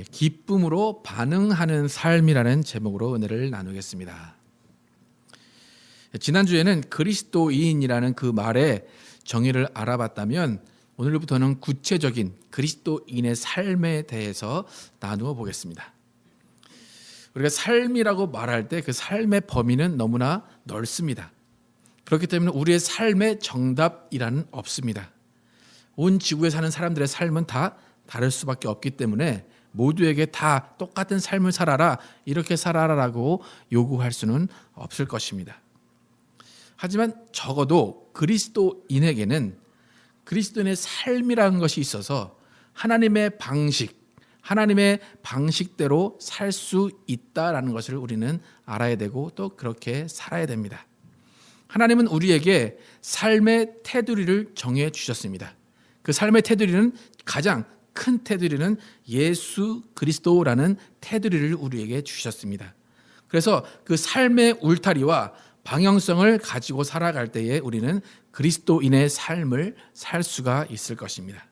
기쁨으로 반응하는 삶이라는 제목으로 은혜를 나누겠습니다. 지난주에는 그리스도인이라는 그 말의 정의를 알아봤다면 오늘부터는 구체적인 그리스도인의 삶에 대해서 나누어 보겠습니다. 우리가 삶이라고 말할 때 그 삶의 범위는 너무나 넓습니다. 그렇기 때문에 우리의 삶의 정답이라는 없습니다. 온 지구에 사는 사람들의 삶은 다 다를 수밖에 없기 때문에 모두에게 다 똑같은 삶을 살아라, 이렇게 살아라라고 요구할 수는 없을 것입니다. 하지만 적어도 그리스도인에게는 그리스도인의 삶이라는 것이 있어서 하나님의 방식대로 살 수 있다라는 것을 우리는 알아야 되고 또 그렇게 살아야 됩니다. 하나님은 우리에게 삶의 테두리를 정해 주셨습니다. 그 삶의 테두리는, 가장 큰 테두리는 예수 그리스도라는 테두리를 우리에게 주셨습니다. 그래서 그 삶의 울타리와 방향성을 가지고 살아갈 때에 우리는 그리스도인의 삶을 살 수가 있을 것입니다.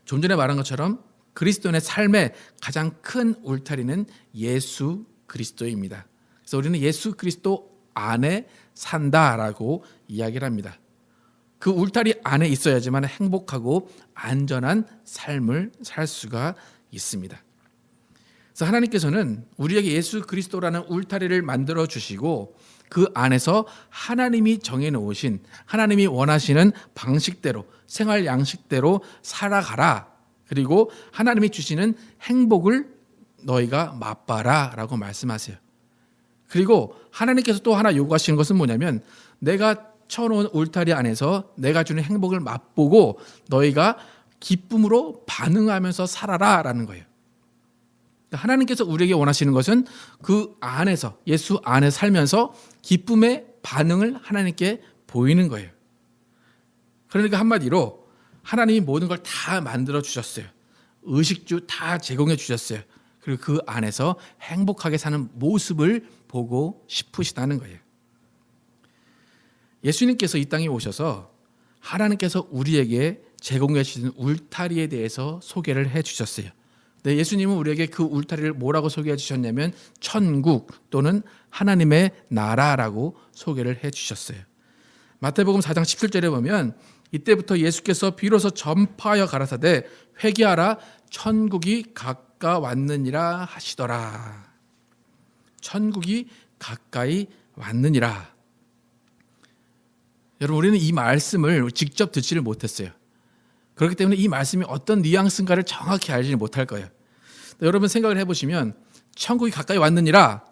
좀 전에 말한 것처럼 그리스도인의 삶의 가장 큰 울타리는 예수 그리스도입니다. 그래서 우리는 예수 그리스도 안에 산다라고 이야기를 합니다. 그 울타리 안에 있어야지만 행복하고 안전한 삶을 살 수가 있습니다. 그래서 하나님께서는 우리에게 예수 그리스도라는 울타리를 만들어 주시고 그 안에서 하나님이 정해놓으신, 하나님이 원하시는 방식대로, 생활 양식대로 살아가라. 그리고 하나님이 주시는 행복을 너희가 맛봐라 라고 말씀하세요. 그리고 하나님께서 또 하나 요구하시는 것은 뭐냐면, 내가 쳐놓은 울타리 안에서 내가 주는 행복을 맛보고 너희가 기쁨으로 반응하면서 살아라 라는 거예요. 하나님께서 우리에게 원하시는 것은 그 안에서, 예수 안에 살면서 기쁨의 반응을 하나님께 보이는 거예요. 그러니까 한마디로 하나님이 모든 걸 다 만들어 주셨어요. 의식주 다 제공해 주셨어요. 그리고 그 안에서 행복하게 사는 모습을 보고 싶으시다는 거예요. 예수님께서 이 땅에 오셔서 하나님께서 우리에게 제공해 주신 울타리에 대해서 소개를 해 주셨어요. 네, 예수님은 우리에게 그 울타리를 뭐라고 소개해 주셨냐면 천국 또는 하나님의 나라라고 소개를 해 주셨어요. 마태복음 4장 17절에 보면 이때부터 예수께서 비로소 전파하여 가라사대 회개하라, 천국이 가까웠느니라 하시더라. 천국이 가까이 왔느니라. 여러분, 우리는 이 말씀을 직접 듣지를 못했어요. 그렇기 때문에 이 말씀이 어떤 뉘앙스인가를 정확히 알지 못할 거예요. 여러분 생각을 해보시면 천국이 가까이 왔느니라,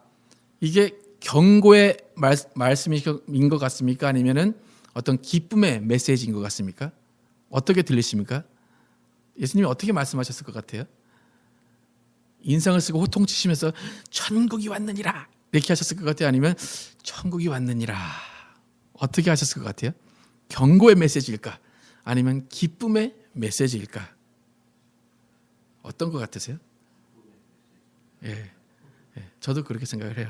이게 경고의 말씀인 것 같습니까? 아니면은 어떤 기쁨의 메시지인 것 같습니까? 어떻게 들리십니까? 예수님이 어떻게 말씀하셨을 것 같아요? 인상을 쓰고 호통치시면서 천국이 왔느니라 이렇게 하셨을 것 같아요? 아니면 천국이 왔느니라 어떻게 하셨을 것 같아요? 경고의 메시지일까? 아니면 기쁨의 메시지일까? 어떤 것 같으세요? 저도 그렇게 생각을 해요.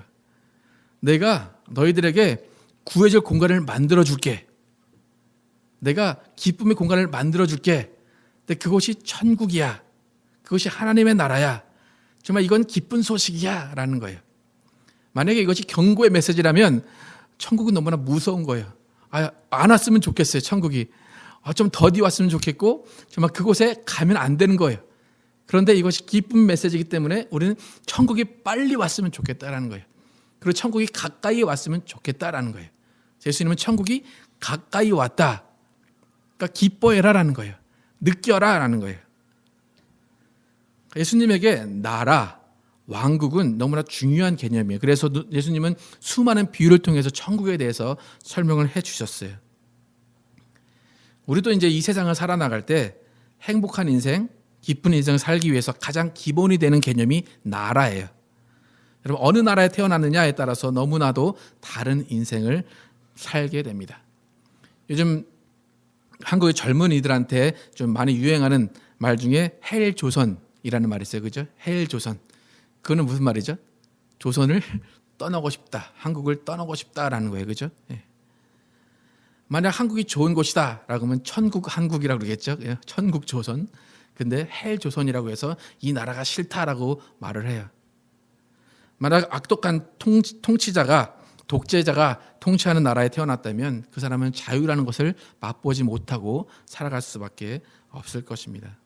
내가 너희들에게 구해줄 공간을 만들어 줄게. 내가 기쁨의 공간을 만들어 줄게. 근데 그곳이 천국이야. 그것이 하나님의 나라야. 정말 이건 기쁜 소식이야 라는 거예요. 만약에 이것이 경고의 메시지라면 천국은 너무나 무서운 거예요. 안 왔으면 좋겠어요. 천국이 좀 더디 왔으면 좋겠고 정말 그곳에 가면 안 되는 거예요. 그런데 이것이 기쁜 메시지이기 때문에 우리는 천국이 빨리 왔으면 좋겠다라는 거예요. 그리고 천국이 가까이 왔으면 좋겠다라는 거예요. 예수님은 천국이 가까이 왔다. 그러니까 기뻐해라라는 거예요. 느껴라라는 거예요. 예수님에게 나라, 왕국은 너무나 중요한 개념이에요. 그래서 예수님은 수많은 비유를 통해서 천국에 대해서 설명을 해 주셨어요. 우리도 이제 이 세상을 살아나갈 때 행복한 인생, 기쁜 인생을 살기 위해서 가장 기본이 되는 개념이 나라예요. 여러분, 어느 나라에 태어났느냐에 따라서 너무나도 다른 인생을 살게 됩니다. 요즘 한국의 젊은이들한테 좀 많이 유행하는 말 중에 헬조선이라는 말이 있어요. 그죠? 헬조선. 그거는 무슨 말이죠? 조선을 떠나고 싶다. 한국을 떠나고 싶다라는 거예요. 그죠? 만약 한국이 좋은 곳이다 라고 하면 천국 한국이라고 그러겠죠. 천국 조선. 근데 헬조선이라고 해서 이 나라가 싫다라고 말을 해요. 만약 악독한 통치자가 독재자가 통치하는 나라에 태어났다면 그 사람은 자유라는 것을 맛보지 못하고 살아갈 수밖에 없을 것입니다.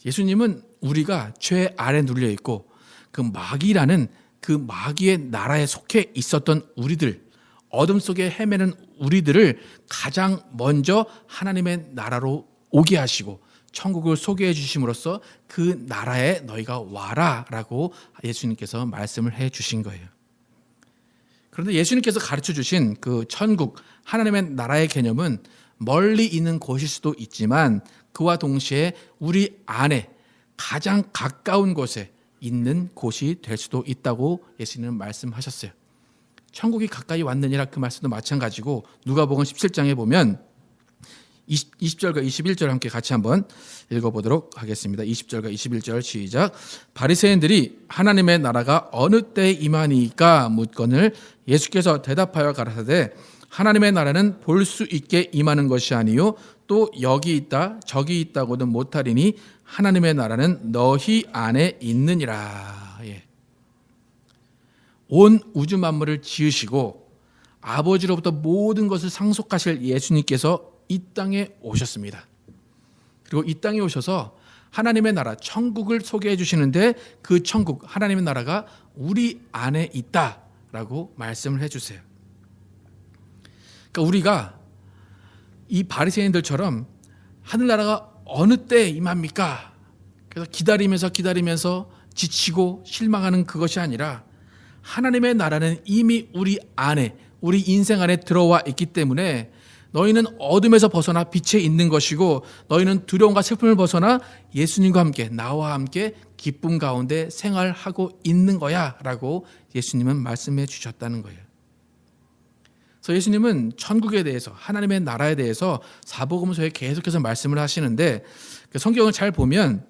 예수님은 우리가 죄 아래 눌려 있고 그 마귀라는 그 마귀의 나라에 속해 있었던 우리들, 어둠 속에 헤매는 우리들을 가장 먼저 하나님의 나라로 오게 하시고 천국을 소개해 주심으로써 그 나라에 너희가 와라라고 예수님께서 말씀을 해 주신 거예요. 그런데 예수님께서 가르쳐 주신 그 천국, 하나님의 나라의 개념은 멀리 있는 곳일 수도 있지만 그와 동시에 우리 안에 가장 가까운 곳에 있는 곳이 될 수도 있다고 예수님은 말씀하셨어요. 천국이 가까이 왔느니라 그 말씀도 마찬가지고 누가복음 17장에 보면 20절과 21절 함께 같이 한번 읽어보도록 하겠습니다. 20절과 21절 시작. 바리새인들이 하나님의 나라가 어느 때에 임하니까 묻거늘 예수께서 대답하여 가라사대 하나님의 나라는 볼 수 있게 임하는 것이 아니요 또 여기 있다 저기 있다고는 못하리니 하나님의 나라는 너희 안에 있느니라. 예. 온 우주 만물을 지으시고 아버지로부터 모든 것을 상속하실 예수님께서 이 땅에 오셨습니다. 그리고 이 땅에 오셔서 하나님의 나라 천국을 소개해 주시는데 그 천국 하나님의 나라가 우리 안에 있다라고 말씀을 해주세요. 그러니까 우리가 이 바리새인들처럼 하늘나라가 어느 때에 임합니까? 그래서 기다리면서 지치고 실망하는 그것이 아니라 하나님의 나라는 이미 우리 안에 우리 인생 안에 들어와 있기 때문에 너희는 어둠에서 벗어나 빛에 있는 것이고 너희는 두려움과 슬픔을 벗어나 예수님과 함께 나와 함께 기쁨 가운데 생활하고 있는 거야 라고 예수님은 말씀해 주셨다는 거예요. 그래서 예수님은 천국에 대해서 하나님의 나라에 대해서 사복음서에 계속해서 말씀을 하시는데 성경을 잘 보면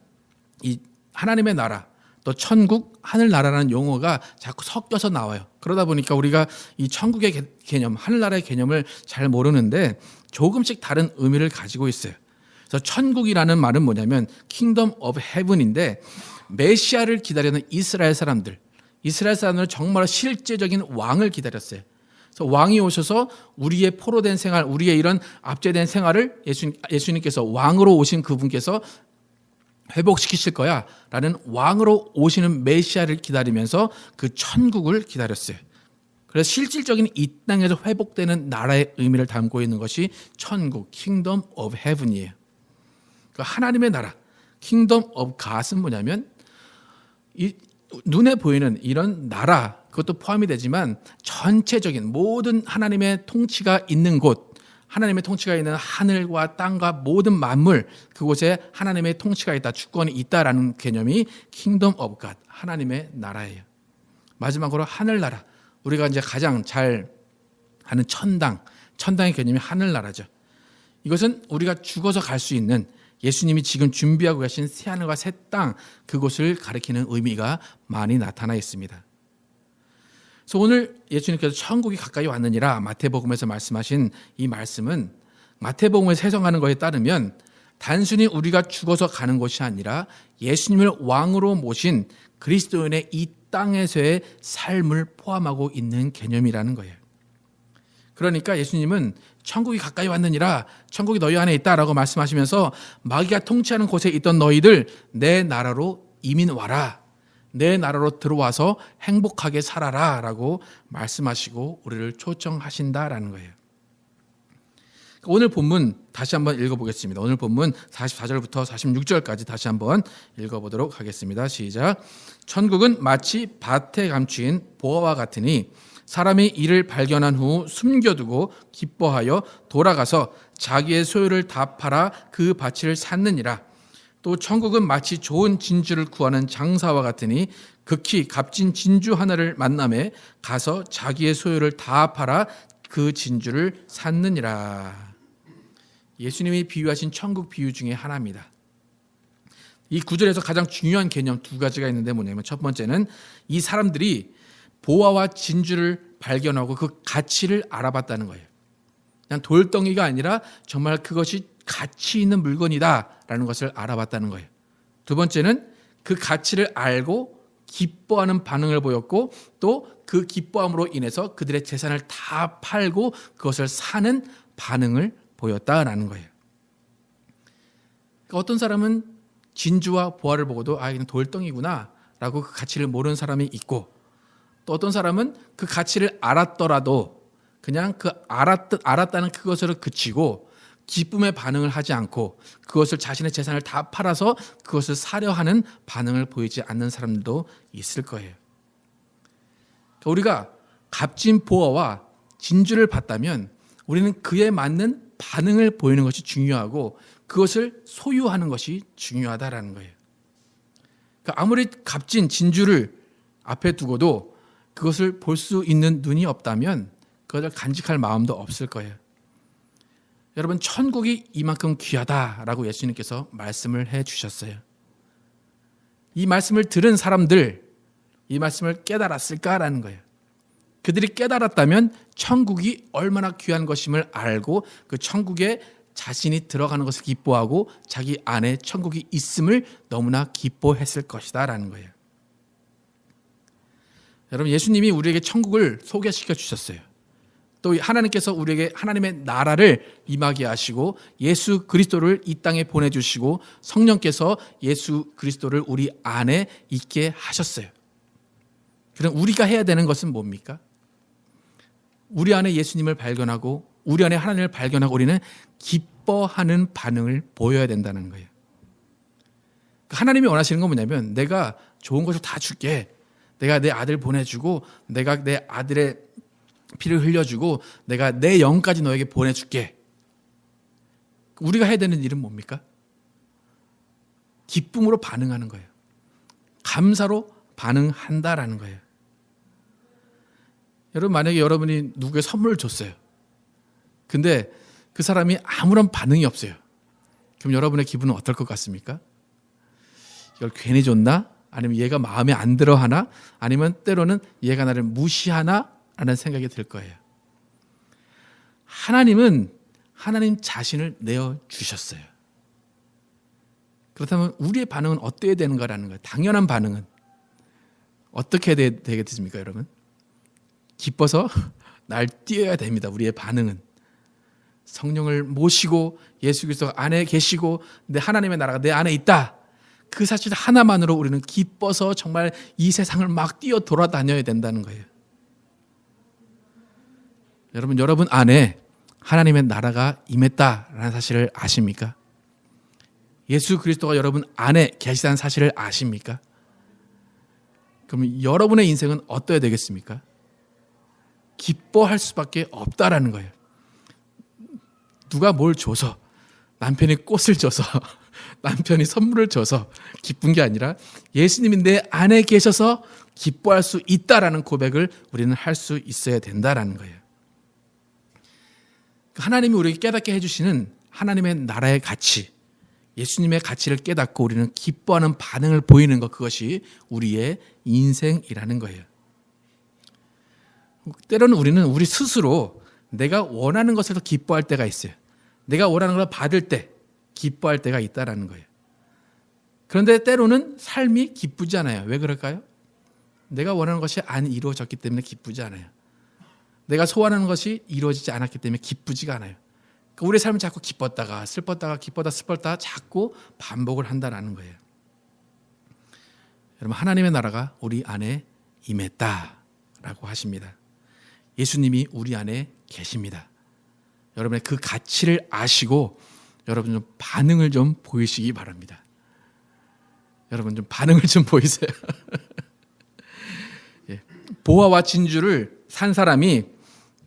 이 하나님의 나라 또 천국, 하늘나라라는 용어가 자꾸 섞여서 나와요. 그러다 보니까 우리가 이 천국의 개념, 하늘나라의 개념을 잘 모르는데 조금씩 다른 의미를 가지고 있어요. 그래서 천국이라는 말은 뭐냐면 Kingdom of Heaven인데 메시아를 기다리는 이스라엘 사람들은 정말 실제적인 왕을 기다렸어요. 그래서 왕이 오셔서 우리의 포로된 생활, 우리의 이런 압제된 생활을 예수님께서 왕으로 오신 그분께서 회복시키실 거야 라는 왕으로 오시는 메시아를 기다리면서 그 천국을 기다렸어요. 그래서 실질적인 이 땅에서 회복되는 나라의 의미를 담고 있는 것이 천국, Kingdom of Heaven이에요. 그 하나님의 나라, Kingdom of God은 뭐냐면 이 눈에 보이는 이런 나라 그것도 포함이 되지만 전체적인 모든 하나님의 통치가 있는 곳, 하나님의 통치가 있는 하늘과 땅과 모든 만물 그곳에 하나님의 통치가 있다, 주권이 있다라는 개념이 Kingdom of God, 하나님의 나라예요. 마지막으로 하늘나라, 우리가 이제 가장 잘 아는 천당의 개념이 하늘나라죠. 이것은 우리가 죽어서 갈 수 있는 예수님이 지금 준비하고 계신 새하늘과 새 땅 그곳을 가리키는 의미가 많이 나타나 있습니다. 그래서 오늘 예수님께서 천국이 가까이 왔느니라 마태복음에서 말씀하신 이 말씀은 마태복음에서 해석하는 것에 따르면 단순히 우리가 죽어서 가는 것이 아니라 예수님을 왕으로 모신 그리스도인의 이 땅에서의 삶을 포함하고 있는 개념이라는 거예요. 그러니까 예수님은 천국이 가까이 왔느니라, 천국이 너희 안에 있다라고 말씀하시면서 마귀가 통치하는 곳에 있던 너희들 내 나라로 이민 와라, 내 나라로 들어와서 행복하게 살아라 라고 말씀하시고 우리를 초청하신다라는 거예요. 오늘 본문 다시 한번 읽어보겠습니다. 오늘 본문 44절부터 46절까지 다시 한번 읽어보도록 하겠습니다. 시작. 천국은 마치 밭에 감추인 보화와 같으니 사람이 이를 발견한 후 숨겨두고 기뻐하여 돌아가서 자기의 소유를 다 팔아 그 가치를 샀느니라. 또 천국은 마치 좋은 진주를 구하는 장사와 같으니 극히 값진 진주 하나를 만남에 가서 자기의 소유를 다 팔아 그 진주를 샀느니라. 예수님이 비유하신 천국 비유 중에 하나입니다. 이 구절에서 가장 중요한 개념 두 가지가 있는데 뭐냐면 첫 번째는 이 사람들이 보화와 진주를 발견하고 그 가치를 알아봤다는 거예요. 그냥 돌덩이가 아니라 정말 그것이 가치 있는 물건이다라는 것을 알아봤다는 거예요. 두 번째는 그 가치를 알고 기뻐하는 반응을 보였고 또 그 기뻐함으로 인해서 그들의 재산을 다 팔고 그것을 사는 반응을 보였다라는 거예요. 그러니까 어떤 사람은 진주와 보화를 보고도 아, 이건 돌덩이구나 라고 그 가치를 모르는 사람이 있고 또 어떤 사람은 그 가치를 알았더라도 그냥 그 알았다는 그것으로 그치고 기쁨의 반응을 하지 않고 그것을 자신의 재산을 다 팔아서 그것을 사려 하는 반응을 보이지 않는 사람들도 있을 거예요. 그러니까 우리가 값진 보화와 진주를 봤다면 우리는 그에 맞는 반응을 보이는 것이 중요하고 그것을 소유하는 것이 중요하다라는 거예요. 그러니까 아무리 값진 진주를 앞에 두고도 그것을 볼 수 있는 눈이 없다면 그것을 간직할 마음도 없을 거예요. 여러분, 천국이 이만큼 귀하다라고 예수님께서 말씀을 해주셨어요. 이 말씀을 들은 사람들, 이 말씀을 깨달았을까라는 거예요. 그들이 깨달았다면 천국이 얼마나 귀한 것임을 알고 그 천국에 자신이 들어가는 것을 기뻐하고 자기 안에 천국이 있음을 너무나 기뻐했을 것이다라는 거예요. 여러분, 예수님이 우리에게 천국을 소개시켜 주셨어요. 또 하나님께서 우리에게 하나님의 나라를 임하게 하시고 예수 그리스도를 이 땅에 보내주시고 성령께서 예수 그리스도를 우리 안에 있게 하셨어요. 그럼 우리가 해야 되는 것은 뭡니까? 우리 안에 예수님을 발견하고 우리 안에 하나님을 발견하고 우리는 기뻐하는 반응을 보여야 된다는 거예요. 하나님이 원하시는 건 뭐냐면 내가 좋은 것을 다 줄게. 내가 내 아들 보내주고 내가 내 아들의 피를 흘려주고 내가 내 영까지 너에게 보내줄게. 우리가 해야 되는 일은 뭡니까? 기쁨으로 반응하는 거예요. 감사로 반응한다라는 거예요. 여러분, 만약에 여러분이 누구에게 선물을 줬어요. 근데 그 사람이 아무런 반응이 없어요. 그럼 여러분의 기분은 어떨 것 같습니까? 이걸 괜히 줬나? 아니면 얘가 마음에 안 들어 하나? 아니면 때로는 얘가 나를 무시하나? 라는 생각이 들 거예요. 하나님은 하나님 자신을 내어주셨어요. 그렇다면 우리의 반응은 어떻게 되는가라는 거예요. 당연한 반응은 어떻게 되겠습니까, 여러분? 기뻐서 날뛰어야 됩니다. 우리의 반응은 성령을 모시고 예수 그리스도 안에 계시고 내 하나님의 나라가 내 안에 있다. 그 사실 하나만으로 우리는 기뻐서 정말 이 세상을 막 뛰어 돌아다녀야 된다는 거예요. 여러분 안에 하나님의 나라가 임했다라는 사실을 아십니까? 예수 그리스도가 여러분 안에 계시다는 사실을 아십니까? 그럼 여러분의 인생은 어떠해야 되겠습니까? 기뻐할 수밖에 없다라는 거예요. 누가 뭘 줘서, 남편이 꽃을 줘서, 남편이 선물을 줘서 기쁜 게 아니라 예수님이 내 안에 계셔서 기뻐할 수 있다라는 고백을 우리는 할 수 있어야 된다라는 거예요. 하나님이 우리에게 깨닫게 해주시는 하나님의 나라의 가치, 예수님의 가치를 깨닫고 우리는 기뻐하는 반응을 보이는 것, 그것이 우리의 인생이라는 거예요. 때로는 우리는 우리 스스로 내가 원하는 것을 더 기뻐할 때가 있어요. 내가 원하는 걸 받을 때 기뻐할 때가 있다라는 거예요. 그런데 때로는 삶이 기쁘지 않아요. 왜 그럴까요? 내가 원하는 것이 안 이루어졌기 때문에 기쁘지 않아요. 내가 소원하는 것이 이루어지지 않았기 때문에 기쁘지가 않아요. 그러니까 우리의 삶은 자꾸 기뻤다가 슬펐다가 기뻤다 슬펐다 자꾸 반복을 한다는 거예요. 여러분, 하나님의 나라가 우리 안에 임했다라고 하십니다. 예수님이 우리 안에 계십니다. 여러분의 그 가치를 아시고 여러분 좀 반응을 좀 보이시기 바랍니다. 여러분 좀 반응을 좀 보이세요. 예. 보화와 진주를 산 사람이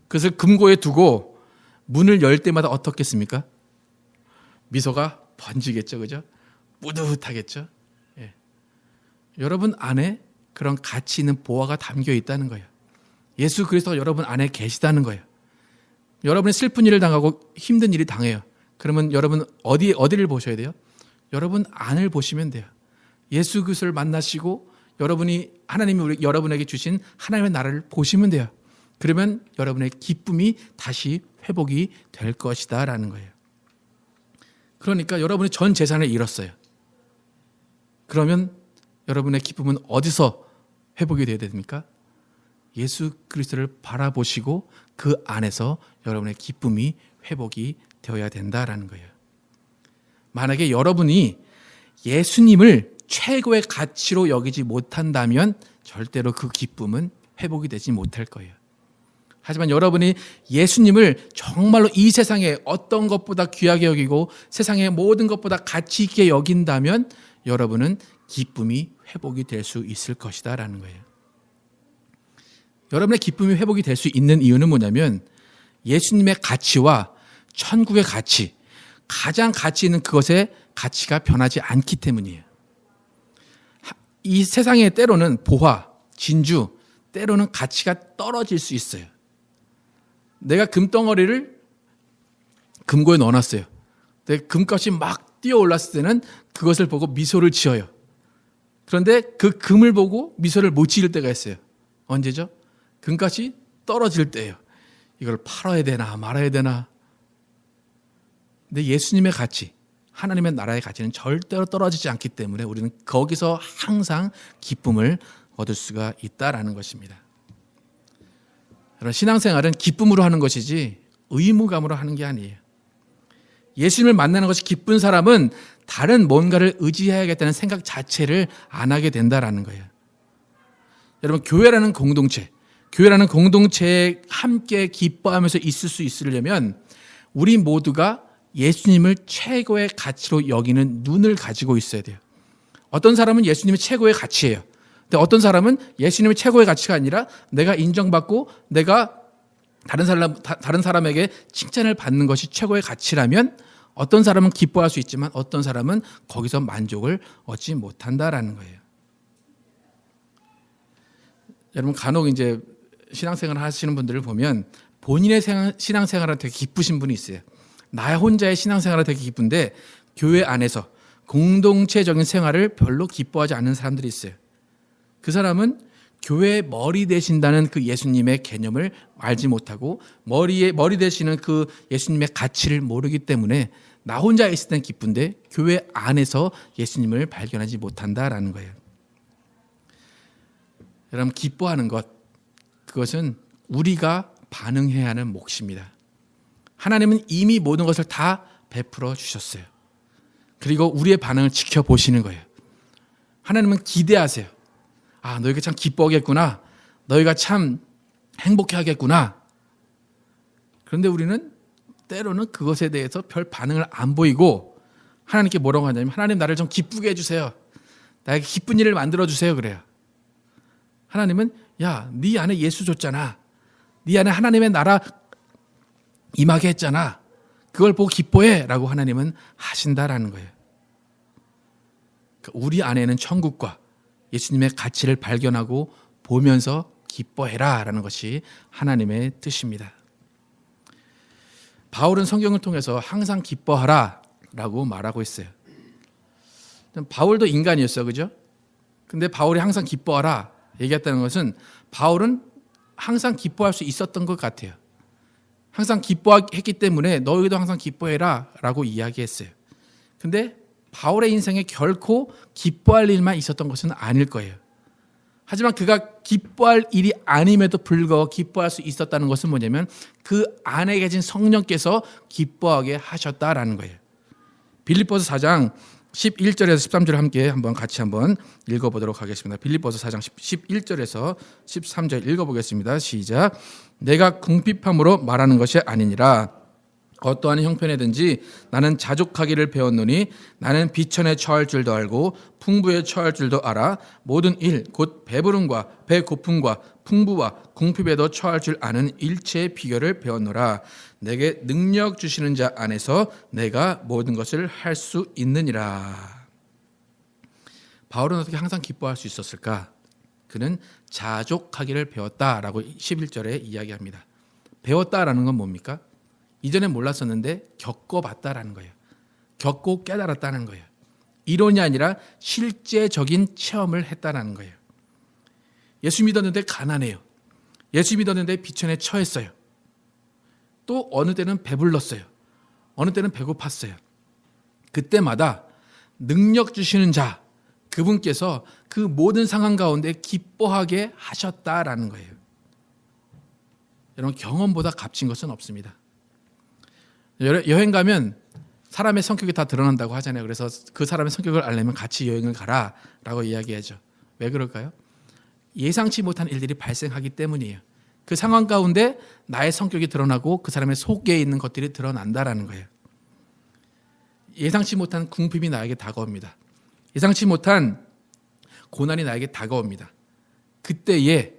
그것을 금고에 두고 문을 열 때마다 어떻겠습니까? 미소가 번지겠죠, 그죠? 뿌듯하겠죠. 예. 여러분 안에 그런 가치 있는 보화가 담겨 있다는 거예요. 예수 그리스도가 여러분 안에 계시다는 거예요. 여러분이 슬픈 일을 당하고 힘든 일이 당해요. 그러면 여러분 어디를 보셔야 돼요? 여러분 안을 보시면 돼요. 예수 그리스도를 만나시고 여러분이 하나님이 여러분에게 주신 하나님의 나라를 보시면 돼요. 그러면 여러분의 기쁨이 다시 회복이 될 것이다 라는 거예요. 그러니까 여러분이 전 재산을 잃었어요. 그러면 여러분의 기쁨은 어디서 회복이 되어야 됩니까? 예수 그리스도를 바라보시고 그 안에서 여러분의 기쁨이 회복이 되어야 된다라는 거예요. 만약에 여러분이 예수님을 최고의 가치로 여기지 못한다면 절대로 그 기쁨은 회복이 되지 못할 거예요. 하지만 여러분이 예수님을 정말로 이 세상에 어떤 것보다 귀하게 여기고 세상의 모든 것보다 가치 있게 여긴다면 여러분은 기쁨이 회복이 될 수 있을 것이다 라는 거예요. 여러분의 기쁨이 회복이 될 수 있는 이유는 뭐냐면 예수님의 가치와 천국의 가치, 가장 가치 있는 그것의 가치가 변하지 않기 때문이에요. 이 세상에 때로는 보화, 진주, 때로는 가치가 떨어질 수 있어요. 내가 금덩어리를 금고에 넣어놨어요. 근데 금값이 막 뛰어올랐을 때는 그것을 보고 미소를 지어요. 그런데 그 금을 보고 미소를 못 지을 때가 있어요. 언제죠? 금값이 떨어질 때예요. 이걸 팔아야 되나 말아야 되나. 근데 예수님의 가치, 하나님의 나라의 가치는 절대로 떨어지지 않기 때문에 우리는 거기서 항상 기쁨을 얻을 수가 있다라는 것입니다. 여러분, 신앙생활은 기쁨으로 하는 것이지 의무감으로 하는 게 아니에요. 예수님을 만나는 것이 기쁜 사람은 다른 뭔가를 의지해야겠다는 생각 자체를 안 하게 된다라는 거예요. 여러분, 교회라는 공동체에 함께 기뻐하면서 있을 수 있으려면 우리 모두가 예수님을 최고의 가치로 여기는 눈을 가지고 있어야 돼요. 어떤 사람은 예수님이 최고의 가치예요. 근데 어떤 사람은 예수님이 최고의 가치가 아니라 내가 인정받고 내가 다른 사람에게 칭찬을 받는 것이 최고의 가치라면 어떤 사람은 기뻐할 수 있지만 어떤 사람은 거기서 만족을 얻지 못한다라는 거예요. 여러분, 간혹 이제 신앙생활을 하시는 분들을 보면 본인의 신앙생활을 되게 기쁘신 분이 있어요. 나 혼자의 신앙생활은 되게 기쁜데 교회 안에서 공동체적인 생활을 별로 기뻐하지 않는 사람들이 있어요. 그 사람은 교회의 머리 되신다는 그 예수님의 개념을 알지 못하고 머리 되시는 그 예수님의 가치를 모르기 때문에 나 혼자 있을 땐 기쁜데 교회 안에서 예수님을 발견하지 못한다라는 거예요. 여러분, 기뻐하는 것, 그것은 우리가 반응해야 하는 몫입니다. 하나님은 이미 모든 것을 다 베풀어 주셨어요. 그리고 우리의 반응을 지켜보시는 거예요. 하나님은 기대하세요. 아, 너희가 참 기뻐하겠구나. 너희가 참 행복해 하겠구나. 그런데 우리는 때로는 그것에 대해서 별 반응을 안 보이고 하나님께 뭐라고 하냐면 하나님 나를 좀 기쁘게 해주세요. 나에게 기쁜 일을 만들어주세요. 그래요. 하나님은 야, 네 안에 예수 줬잖아. 네 안에 하나님의 나라 임하게 했잖아. 그걸 보고 기뻐해 라고 하나님은 하신다라는 거예요. 우리 안에는 천국과 예수님의 가치를 발견하고 보면서 기뻐해라 라는 것이 하나님의 뜻입니다. 바울은 성경을 통해서 항상 기뻐하라 라고 말하고 있어요. 바울도 인간이었어요. 그죠? 근데 바울이 항상 기뻐하라 얘기했다는 것은 바울은 항상 기뻐할 수 있었던 것 같아요. 항상 기뻐했기 때문에 너희도 항상 기뻐해라 라고 이야기했어요. 근데 바울의 인생에 결코 기뻐할 일만 있었던 것은 아닐 거예요. 하지만 그가 기뻐할 일이 아님에도 불구하고 기뻐할 수 있었다는 것은 뭐냐면 그 안에 계신 성령께서 기뻐하게 하셨다라는 거예요. 빌립보서 4장 11절에서 13절 함께 같이 한번 읽어보도록 하겠습니다. 빌립보서 4장 11절에서 13절 읽어보겠습니다. 시작. 내가 궁핍함으로 말하는 것이 아니니라. 어떠한 형편에든지 나는 자족하기를 배웠노니 나는 비천에 처할 줄도 알고 풍부에 처할 줄도 알아. 모든 일 곧 배부름과 배고픔과 풍부와 궁핍에도 처할 줄 아는 일체의 비결을 배웠노라. 내게 능력 주시는 자 안에서 내가 모든 것을 할 수 있느니라. 바울은 어떻게 항상 기뻐할 수 있었을까? 그는 자족하기를 배웠다라고 11절에 이야기합니다. 배웠다라는 건 뭡니까? 이전엔 몰랐었는데 겪어봤다라는 거예요. 겪고 깨달았다는 거예요. 이론이 아니라 실제적인 체험을 했다라는 거예요. 예수 믿었는데 가난해요. 예수 믿었는데 비천에 처했어요. 또 어느 때는 배불렀어요. 어느 때는 배고팠어요. 그때마다 능력 주시는 자, 그분께서 그 모든 상황 가운데 기뻐하게 하셨다라는 거예요. 여러분, 경험보다 값진 것은 없습니다. 여행 가면 사람의 성격이 다 드러난다고 하잖아요. 그래서 그 사람의 성격을 알려면 같이 여행을 가라라고 이야기하죠. 왜 그럴까요? 예상치 못한 일들이 발생하기 때문이에요. 그 상황 가운데 나의 성격이 드러나고 그 사람의 속에 있는 것들이 드러난다라는 거예요. 예상치 못한 궁핍이 나에게 다가옵니다. 예상치 못한 고난이 나에게 다가옵니다. 그때에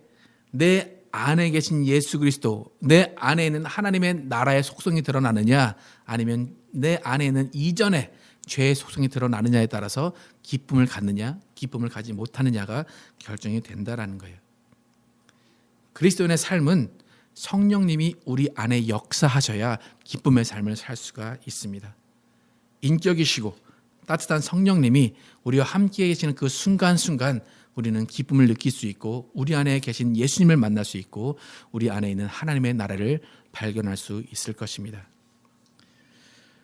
내 안에 계신 예수 그리스도, 내 안에 있는 하나님의 나라의 속성이 드러나느냐, 아니면 내 안에 있는 이전의 죄의 속성이 드러나느냐에 따라서 기쁨을 갖느냐, 기쁨을 가지 못하느냐가 결정이 된다라는 거예요. 그리스도인의 삶은 성령님이 우리 안에 역사하셔야 기쁨의 삶을 살 수가 있습니다. 인격이시고 따뜻한 성령님이 우리와 함께 계시는 그 순간순간 우리는 기쁨을 느낄 수 있고, 우리 안에 계신 예수님을 만날 수 있고, 우리 안에 있는 하나님의 나라를 발견할 수 있을 것입니다.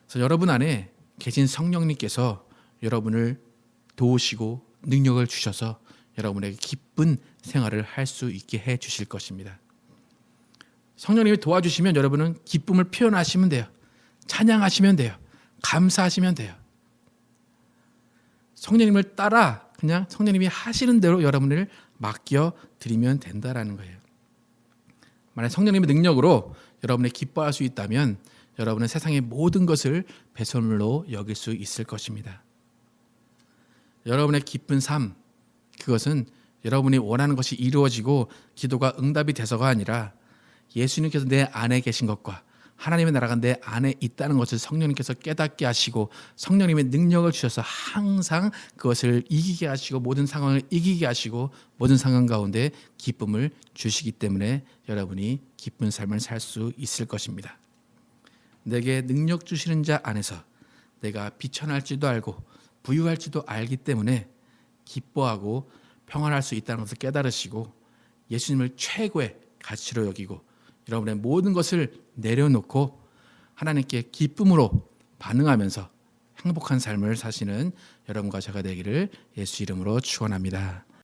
그래서 여러분 안에 계신 성령님께서 여러분을 도우시고 능력을 주셔서 여러분에게 기쁜 생활을 할 수 있게 해 주실 것입니다. 성령님이 도와주시면 여러분은 기쁨을 표현하시면 돼요. 찬양하시면 돼요. 감사하시면 돼요. 성령님을 따라 그냥 성령님이 하시는 대로 여러분을 맡겨 드리면 된다라는 거예요. 만약 성령님의 능력으로 여러분이 기뻐할 수 있다면 여러분은 세상의 모든 것을 배설물로 여길 수 있을 것입니다. 여러분의 기쁜 삶, 그것은 여러분이 원하는 것이 이루어지고 기도가 응답이 돼서가 아니라 예수님께서 내 안에 계신 것과 하나님의 나라가 내 안에 있다는 것을 성령님께서 깨닫게 하시고 성령님의 능력을 주셔서 항상 그것을 이기게 하시고 모든 상황을 이기게 하시고 모든 상황 가운데 기쁨을 주시기 때문에 여러분이 기쁜 삶을 살 수 있을 것입니다. 내게 능력 주시는 자 안에서 내가 비천할지도 알고 부유할지도 알기 때문에 기뻐하고 평안할 수 있다는 것을 깨달으시고 예수님을 최고의 가치로 여기고 여러분의 모든 것을 내려놓고 하나님께 기쁨으로 반응하면서 행복한 삶을 사시는 여러분과 제가 되기를 예수 이름으로 축원합니다.